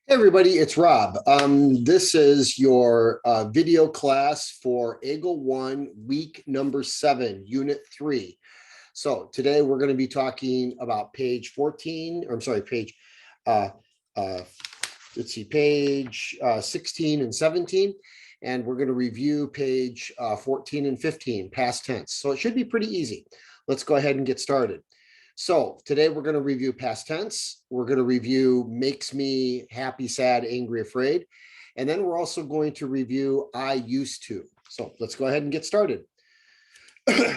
Hey everybody, it's Rob. This is your video class for EGLE 1, week number 7, unit 3. So today we're going to be talking about page 14, or I'm sorry, uh, uh, page 16 and 17, and we're going to review page 14 and 15, past tense. So it should be pretty easy. Let's go ahead and get started. So today we're going to review past tense. We're going to review makes me happy, sad, angry, afraid. And then we're also going to review I used to. So let's go ahead and get started.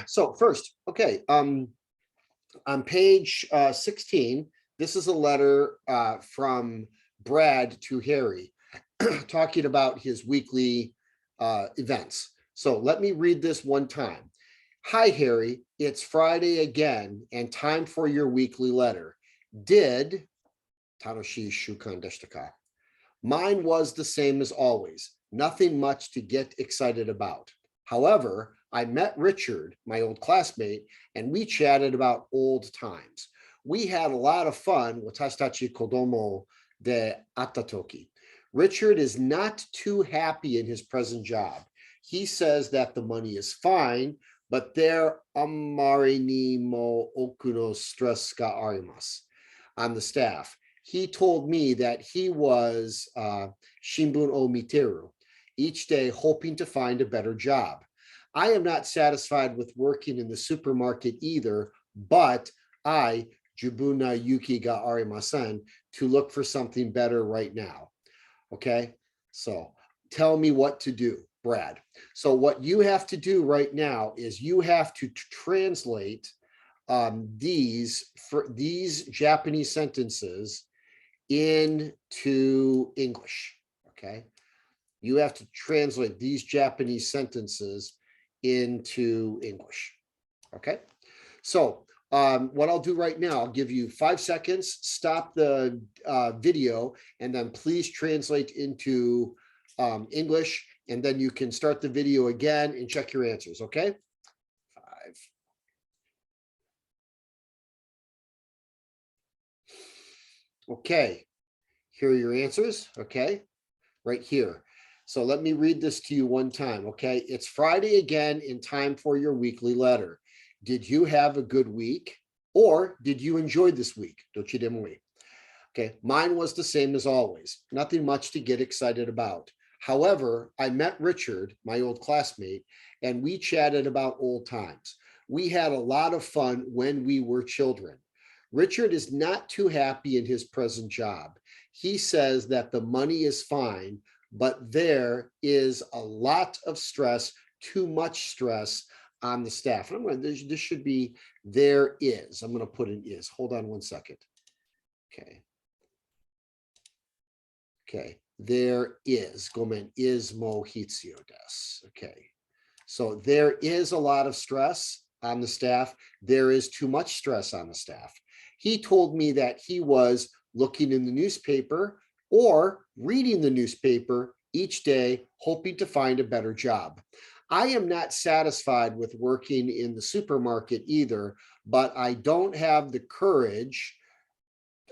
So first, okay, on page 16, this is a letter from Brad to Harry talking about his weekly events. So let me read this one time. Hi, Harry, it's Friday again and time for your weekly letter. Did Tanoshi Shukan deshita ka? Mine was the same as always. Nothing much to get excited about. However, I met Richard, my old classmate, and we chatted about old times. We had a lot of fun with Watashi Kodomo de Atatoki. Richard is not too happy in his present job. He says that the money is fine, but there amari ni mo oku no stress ga arimasu on the staff. He told me that he was Shimbun o Miteru each day, hoping to find a better job. I am not satisfied with working in the supermarket either, but I, Jibuna Yuki ga arimasen, to look for something better right now. Okay, so tell me what to do, Brad. So what you have to do right now is you have to translate these Japanese sentences into English. Okay, you have to translate these Japanese sentences into English. Okay, so what I'll do right now, I'll give you 5 seconds, stop the video, and then please translate into English, and then you can start the video again and check your answers, okay? 5. Okay, here are your answers, okay? Right here. So let me read this to you one time, okay? It's Friday again in time for your weekly letter. Did you have a good week? Or did you enjoy this week? Okay, mine was the same as always. Nothing much to get excited about. However, I met Richard, my old classmate, and we chatted about old times. We had a lot of fun when we were children. Richard is not too happy in his present job. He says that the money is fine, but there is a lot of stress, too much stress on the staff. And I'm going to, this should be there is. I'm going to put an is. Hold on one second. Okay. Okay. There is. Gomen is mo hitsuyo desu. Okay. So there is a lot of stress on the staff. There is too much stress on the staff. He told me that he was looking in the newspaper or reading the newspaper each day, hoping to find a better job. I am not satisfied with working in the supermarket either, but I don't have the courage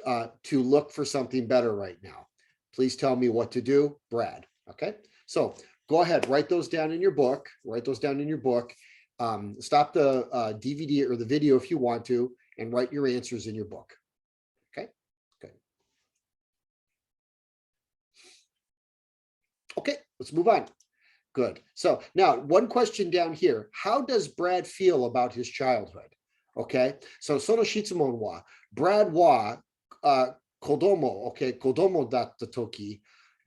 to look for something better right now. Please tell me what to do, Brad. Okay, so go ahead, write those down in your book. Write those down in your book. Stop the DVD or the video if you want to, and write your answers in your book. Okay, okay. Okay, let's move on. Good. So now one question down here. How does Brad feel about his childhood? Okay, so sono shitsumon wa Brad wa kodomo, okay, kodomo datta toki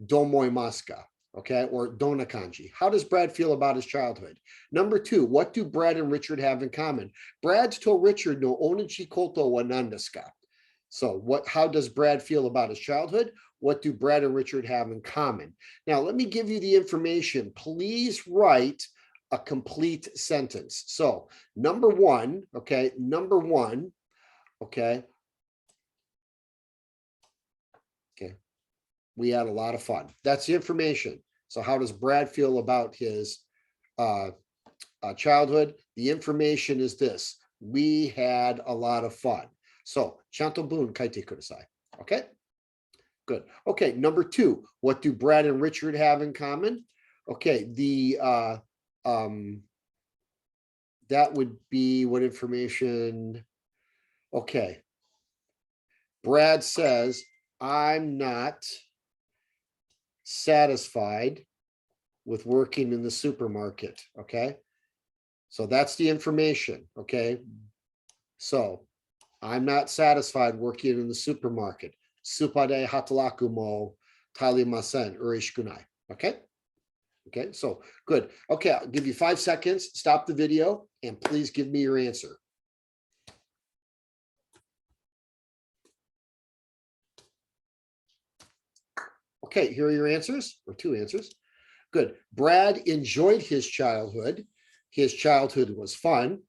domoimasu ka? Okay, or dona kanji. How does Brad feel about his childhood? Number 2, what do Brad and Richard have in common? Brad's told Richard no onichi koto wa nan desu ka? So how does Brad feel about his childhood? What do Brad and Richard have in common? Now, let me give you the information. Please write a complete sentence. So number 1, okay, okay, we had a lot of fun. That's the information. So how does Brad feel about his childhood? The information is this. We had a lot of fun. So, chanto bun kaite kudasai. Okay? Good. Okay, number two, what do Brad and Richard have in common? Okay, that would be what information? Okay. Brad says, I'm not satisfied with working in the supermarket. Okay. So that's the information. Okay. So I'm not satisfied working in the supermarket. Supade hatalaku mo talimasen urishkunai. Okay. Okay. So good. Okay. I'll give you 5 seconds. Stop the video and please give me your answer. Okay. Here are your answers, or 2 answers. Good. Brad enjoyed his childhood. His childhood was fun.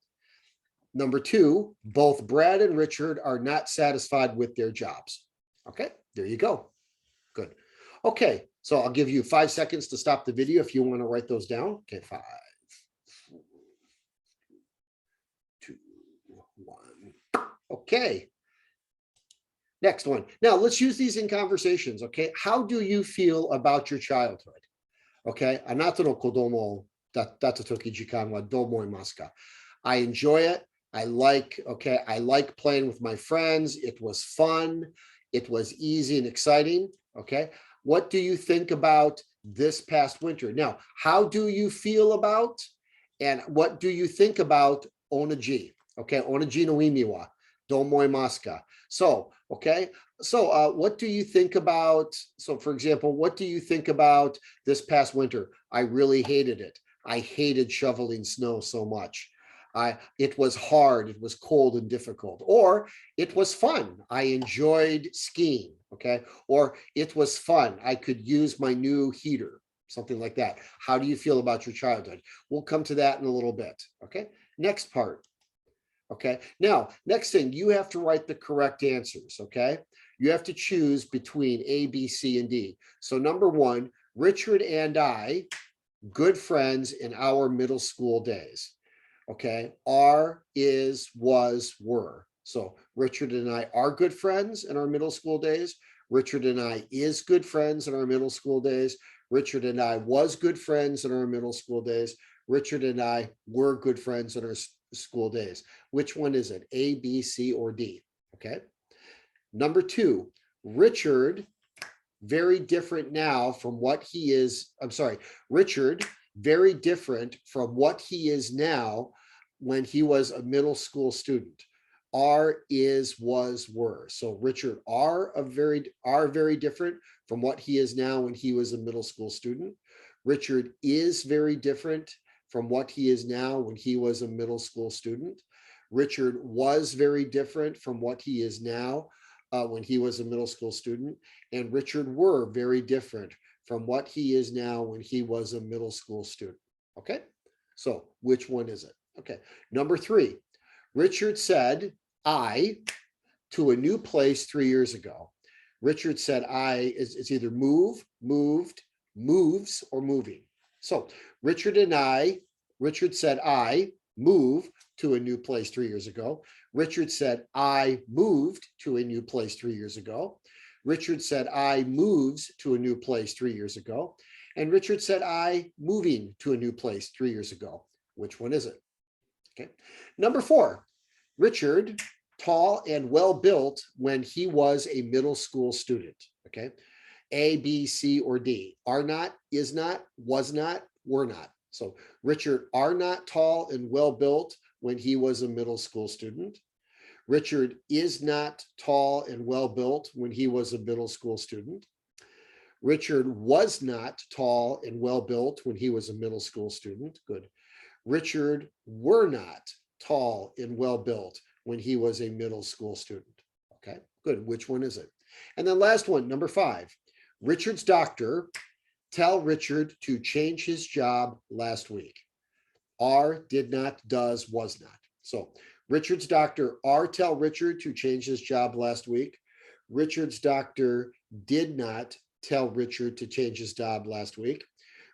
Number 2, both Brad and Richard are not satisfied with their jobs. Okay, there you go. Good. Okay, so I'll give you 5 seconds to stop the video if you want to write those down. Okay, 5, 4, 2, 1. Okay. Next one. Now let's use these in conversations. Okay, how do you feel about your childhood? Okay, anata no kodomo datta toki jikan wa do omoimasu ka? I enjoy it. I like playing with my friends. It was fun. It was easy and exciting. Okay. What do you think about this past winter? Now, how do you feel about and what do you think about onaji? Okay. Onaji no imi wa do omoimasu ka? So, okay. So what do you think about, so for example, what do you think about this past winter? I really hated it. I hated shoveling snow so much. It was hard, it was cold and difficult, or it was fun. I enjoyed skiing, okay? Or it was fun. I could use my new heater, something like that. How do you feel about your childhood? We'll come to that in a little bit, okay? Next part, okay? Now, next thing, you have to write the correct answers, okay? You have to choose between A, B, C, and D. So number 1, Richard and I, good friends in our middle school days. Okay, are, is, was, were. So Richard and I are good friends in our middle school days. Richard and I is good friends in our middle school days. Richard and I was good friends in our middle school days. Richard and I were good friends in our school days. Which one is it? A, B, C, or D? Okay. Number 2, Richard, very different now from what he is. I'm sorry, Richard, very different from what he is now when he was a middle school student. Are, is, was, were. So Richard are very different from what he is now when he was a middle school student. Richard is very different from what he is now when he was a middle school student. Richard was very different from what he is now when he was a middle school student. And Richard were very different from what he is now when he was a middle school student. Okay, so which one is it? Okay, number 3, Richard said I to a new place 3 years ago. Richard said I is either move, moved, moves, or moving. So Richard said I move to a new place 3 years ago. Richard said I moved to a new place 3 years ago. Richard said I moves to a new place 3 years ago. And Richard said I moving to a new place 3 years ago. Which one is it? Okay. Number 4, Richard, tall and well built when he was a middle school student. Okay. A, B, C, or D. Are not, is not, was not, were not. So Richard are not tall and well built when he was a middle school student. Richard is not tall and well built when he was a middle school student. Richard was not tall and well built when he was a middle school student. Good. Richard were not tall and well built when he was a middle school student. Okay, good. Which one is it? And then last one, number 5. Richard's doctor tell Richard to change his job last week. Are, did not, does, was not. So Richard's doctor are tell Richard to change his job last week. Richard's doctor did not tell Richard to change his job last week.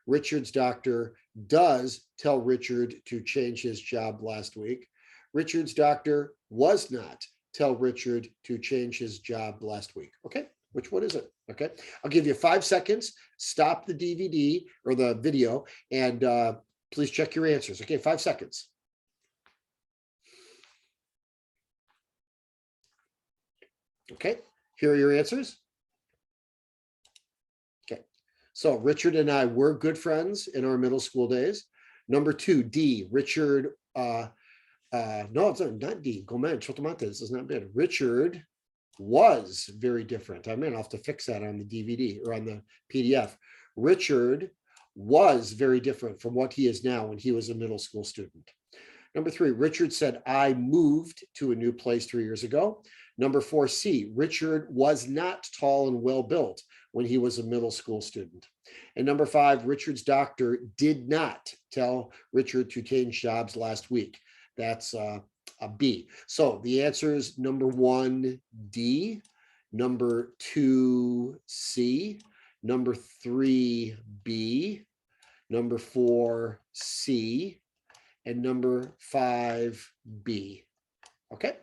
Richard's doctor does tell Richard to change his job last week. Richard's doctor was not tell Richard to change his job last week. Okay, Which one is it? Okay, I'll give you 5 seconds. Stop the DVD or the video and please check your answers. Okay, 5 seconds. Okay, here are your answers. Okay, so Richard and I were good friends in our middle school days. Number 2, D, Richard, no, it's not D, Gomen, Chotomate, this is not bad. Richard was very different. I mean, I'll have to fix that on the DVD or on the PDF. Richard was very different from what he is now when he was a middle school student. Number 3, Richard said, I moved to a new place 3 years ago. Number 4, C, Richard was not tall and well built when he was a middle school student. And number 5, Richard's doctor did not tell Richard to change jobs last week. That's a B. So the answer is number 1, D, number 2, C, number 3, B, number 4, C, and number 5, B. Okay,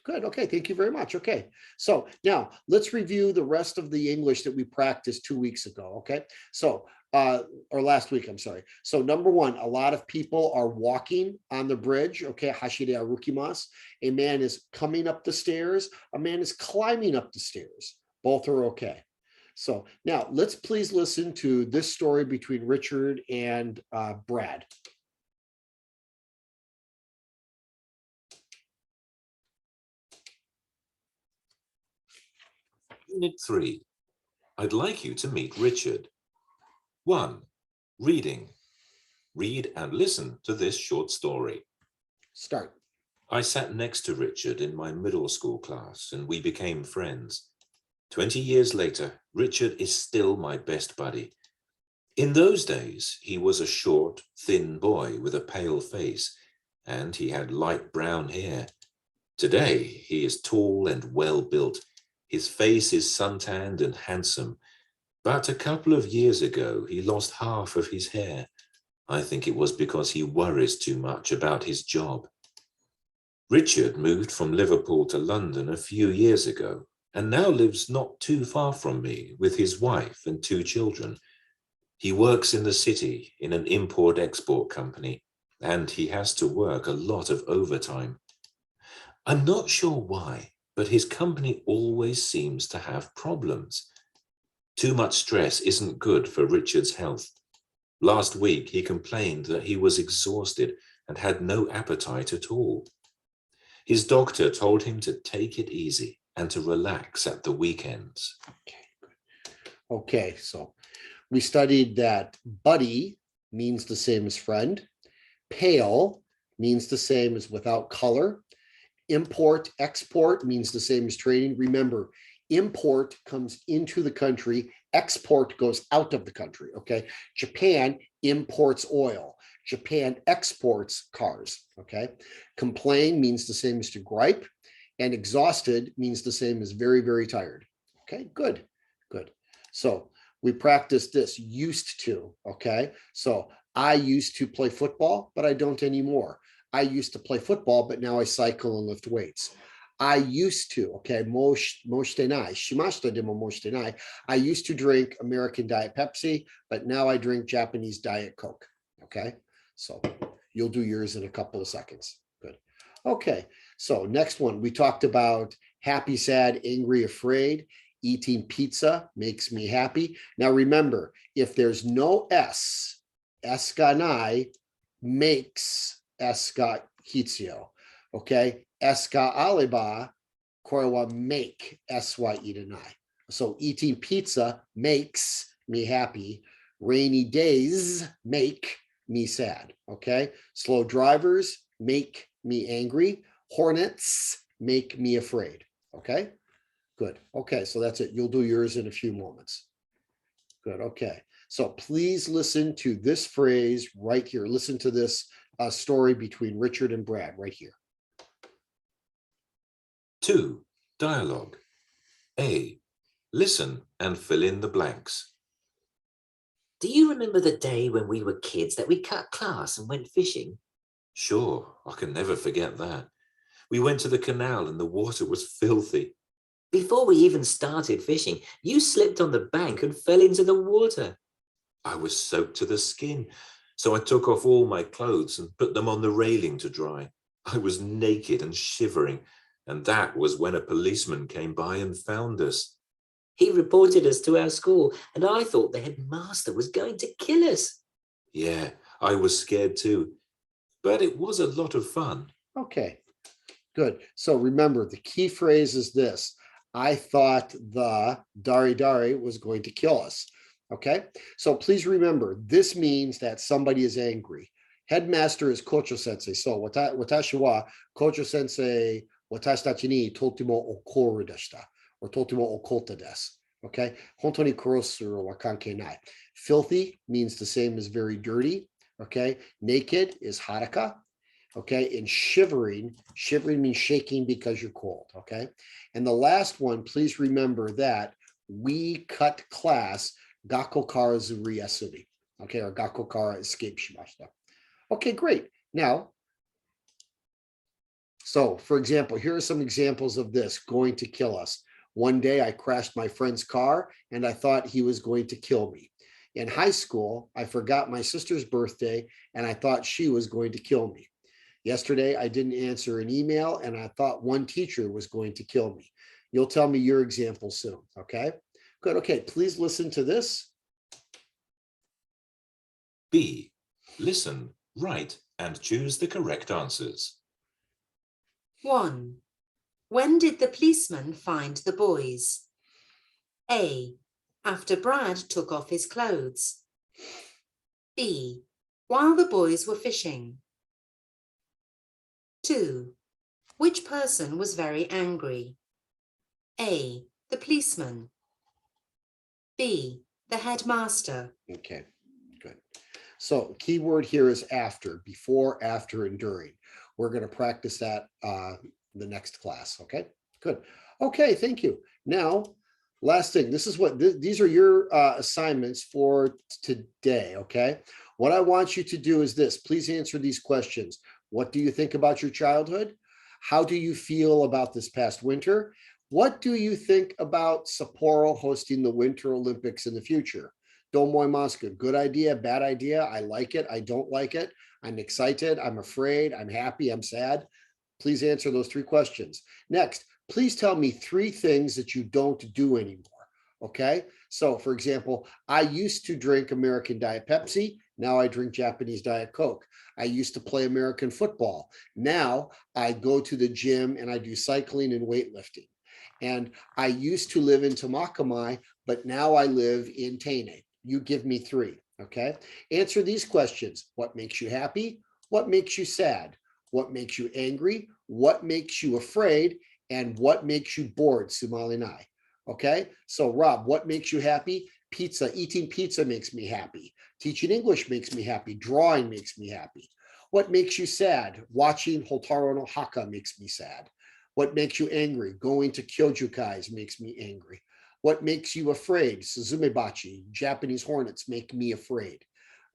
good. Okay, thank you very much. Okay, so now let's review the rest of the English that we practiced 2 weeks ago. Okay, so or last week, I'm sorry. So number 1, a lot of people are walking on the bridge. Okay, hashire arukimasu. A man is coming up the stairs. A man is climbing up the stairs. Both are okay. So now let's please listen to this story between Richard and Brad. Unit 3. I'd like you to meet Richard. 1. Reading. Read and listen to this short story. Start. I sat next to Richard in my middle school class and we became friends. 20 years later, Richard is still my best buddy. In those days, he was a short, thin boy with a pale face, and he had light brown hair. Today, he is tall and well built. His face is suntanned and handsome, but a couple of years ago, he lost half of his hair. I think it was because he worries too much about his job. Richard moved from Liverpool to London a few years ago and now lives not too far from me with his wife and 2 children. He works in the city in an import-export company, and he has to work a lot of overtime. I'm not sure why, but his company always seems to have problems. Too much stress isn't good for Richard's health. Last week, he complained that he was exhausted and had no appetite at all. His doctor told him to take it easy and to relax at the weekends. Okay, good. Okay, so we studied that buddy means the same as friend. Pale means the same as without color. Import, export means the same as trading. Remember, import comes into the country, export goes out of the country, okay? Japan imports oil. Japan exports cars, okay? Complain means the same as to gripe, and exhausted means the same as very, very tired. Okay, good, good. So we practice this, used to, okay? So I used to play football, but I don't anymore. I used to play football, but now I cycle and lift weights. I used to, okay, moshitenai, shimashita demo moshitenai. I used to drink American Diet Pepsi, but now I drink Japanese Diet Coke, okay? So you'll do yours in a couple of seconds. Good. Okay, so next one, we talked about happy, sad, angry, afraid. Eating pizza makes me happy. Now remember, if there's no S, eskanai makes eska hitsio, okay? Eska aleba korewa make sy iranai. So eating pizza makes me happy. Rainy days make me sad, okay? Slow drivers make me angry. Hornets make me afraid, okay? Good. Okay, so that's it. You'll do yours in a few moments. Good. Okay. So please listen to this phrase right here. Listen to this story between Richard and Brad right here. 2. Dialogue. A. Listen and fill in the blanks. Do you remember the day when we were kids that we cut class and went fishing? Sure, I can never forget that. We went to the canal and the water was filthy. Before we even started fishing, you slipped on the bank and fell into the water. I was soaked to the skin, so I took off all my clothes and put them on the railing to dry. I was naked and shivering, and that was when a policeman came by and found us. He reported us to our school, and I thought the headmaster was going to kill us. Yeah, I was scared too, but it was a lot of fun. Okay, good. So remember, the key phrase is this. I thought the dari was going to kill us. Okay, so please remember, this means that somebody is angry. Headmaster is Kocho sensei. So watashi wa Kocho sensei watashi tachi ni totemo okoru deshita, or totemo okotta desu. Okay, hontou ni kurosuru wa kankei nai. Filthy means the same as very dirty. Okay, naked is haraka. Okay, and shivering means shaking because you're cold. Okay, and the last one, please remember that we cut class gakko kara zuri yasumi. Okay, or gakko kara escape shimashita. Okay, great. Now, so for example, here are some examples of this going to kill us. One day I crashed my friend's car and I thought he was going to kill me. In high school, I forgot my sister's birthday and I thought she was going to kill me. Yesterday, I didn't answer an email and I thought one teacher was going to kill me. You'll tell me your example soon, okay? Good, okay, please listen to this. B. Listen, write, and choose the correct answers. 1. When did the policeman find the boys? A. After Brad took off his clothes. B. While the boys were fishing. 2. Which person was very angry? A. The policeman. B. The headmaster. Okay, good. So key word here is after, before, after, and during. We're going to practice that the next class. Okay, good. Okay, thank you. Now, last thing, this is what these are your assignments for today. Okay, what I want you to do is this. Please answer these questions. What do you think about your childhood? How do you feel about this past winter? What do you think about Sapporo hosting the Winter Olympics in the future? Domoy Moscow, good idea, bad idea, I like it, I don't like it, I'm excited, I'm afraid, I'm happy, I'm sad. Please answer those 3 questions. Next, please tell me 3 things that you don't do anymore. Okay, so for example, I used to drink American Diet Pepsi. Now I drink Japanese Diet Coke. I used to play American football. Now I go to the gym and I do cycling and weightlifting. And I used to live in Tamakamai, but now I live in Teine. You give me 3, okay? Answer these questions. What makes you happy? What makes you sad? What makes you angry? What makes you afraid? And what makes you bored? Sumalinai. Okay, so Rob, what makes you happy? Pizza, eating pizza makes me happy. Teaching English makes me happy. Drawing makes me happy. What makes you sad? Watching Hotaro no Haka makes me sad. What makes you angry? Going to Kyojukais makes me angry. What makes you afraid? Suzumebachi, Japanese hornets make me afraid.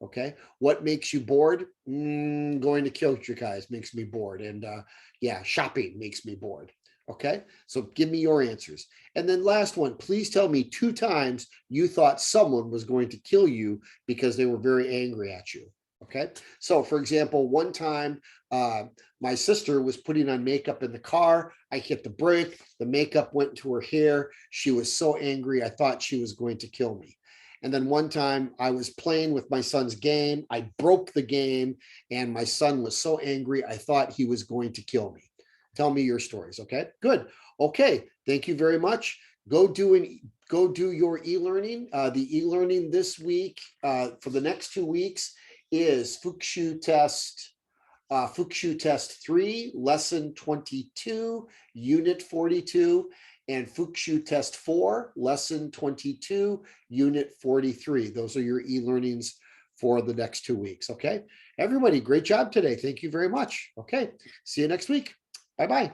Okay, what makes you bored? Going to Kyojukais makes me bored. And yeah, shopping makes me bored. Okay, so give me your answers. And then last one, please tell me 2 times you thought someone was going to kill you because they were very angry at you. Okay, so for example, one time my sister was putting on makeup in the car. I hit the brake, the makeup went into her hair. She was so angry, I thought she was going to kill me. And then one time I was playing with my son's game. I broke the game and my son was so angry, I thought he was going to kill me. Tell me your stories. Okay, good. Okay, thank you very much. Go do your e-learning. The e-learning this week for the next 2 weeks is Fukushu Test 3, Lesson 22, Unit 42, and Fukushu Test 4, Lesson 22, Unit 43. Those are your e-learnings for the next 2 weeks. Okay, everybody, great job today. Thank you very much. Okay, see you next week. Bye-bye.